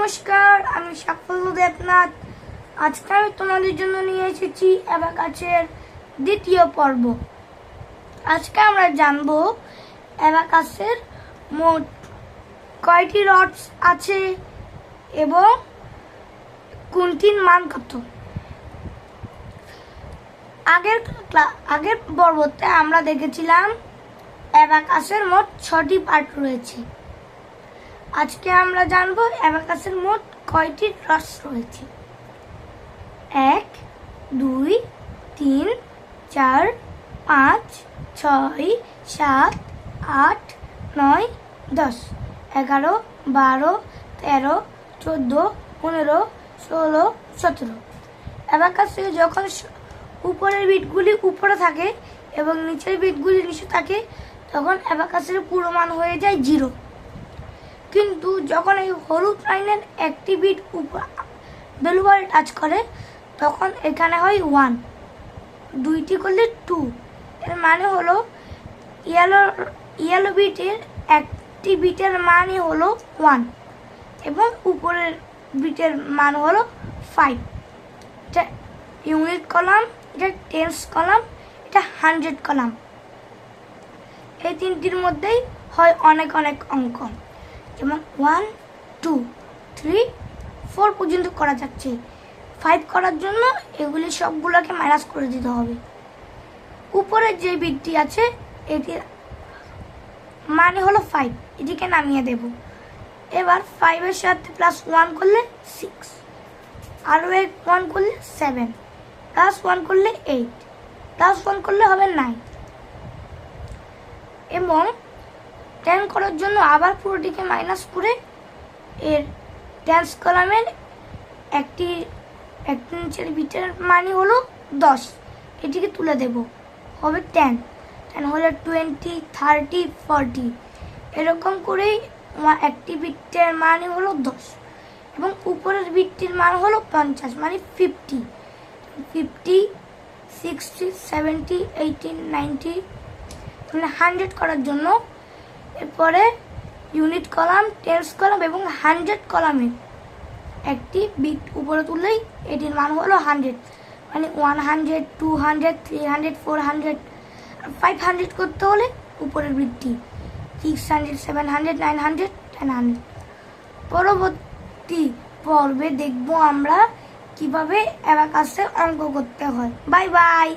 নমস্কার, আমি সাফল্য দেবনাথ। আজকে আমি তোমাদের জন্য নিয়ে এসেছি অ্যাবাকাসের দ্বিতীয় পর্ব। আজকে আমরা জানবো অ্যাবাকাসের মোট কয়টি রডস আছে এবং কোনটির মান কত। আগের পর্বতে আমরা দেখেছিলাম অ্যাবাকাসের মোট 6টি পার্ট রয়েছে। আজকে আমরা জানবো অ্যাবাকাসের মোট কয়টি রডস রয়েছে। 1, 2, 3, 4, 5, 6, 7, 8, 9, 10, 11, 12, 13, 14, 15, 16, 17। অ্যাবাকাসে যখন উপরের বিটগুলি উপরে থাকে এবং নিচের বিটগুলি নিচে থাকে তখন অ্যাবাকাসের পুরো মান হয়ে যায় 0। কিন্তু যখন এই হলুদ লাইনের একটি বিট ভ্যালু বারে টাচ করে তখন এখানে হয় 1, দুইটি করলে 2। এর মানে হলো ইয়েলো বিটের একটি বিটের মানই হলো 1 এবং উপরের বিটের মান হলো 5। এটা ইউনিট কলাম, এটা টেন্স কলাম, এটা 100 কলাম। এই তিনটির মধ্যেই হয় অনেক অঙ্ক, যেমন 1, 2, 3, 4 পর্যন্ত করা যাচ্ছে। 5 করার জন্য এগুলি সবগুলোকে মাইনাস করে দিতে হবে। উপরে যে বিটটি আছে এটির মানে হলো 5, এটিকে নামিয়ে দেব। এবার 5 এর সাথে প্লাস 1 করলে 6, আরও 1 করলে 7, প্লাস 1 করলে 8, প্লাস 1 করলে হবে 9 এবং 10 করার জন্য আবার পুরোটিকে মাইনাস করে এর টেন্স কলামের একটি নিচের বিটের মানই হলো 10, এটিকে তুলে দেব, হবে 10 হলে 20, 30, 40 এরকম করেই একটি বিটের মানই হলো 10 এবং উপরের বিটটির মান হলো 50 মানে 50, 60, 70, 80, 90 মানে 100 করার জন্য এরপরে ইউনিট কলাম, টেন্স কলাম এবং 100 কলামের একটি বিট উপরে তুললেই এটির মান হলো 100 মানে 100, 200, 300, 400 আর 500 করতে হলে উপরের বিটটি 600, 700, 900, 1000। পরবর্তী পর্বে দেখবো আমরা কিভাবে অ্যাবাকাসে অঙ্ক করতে হয়। Bye bye.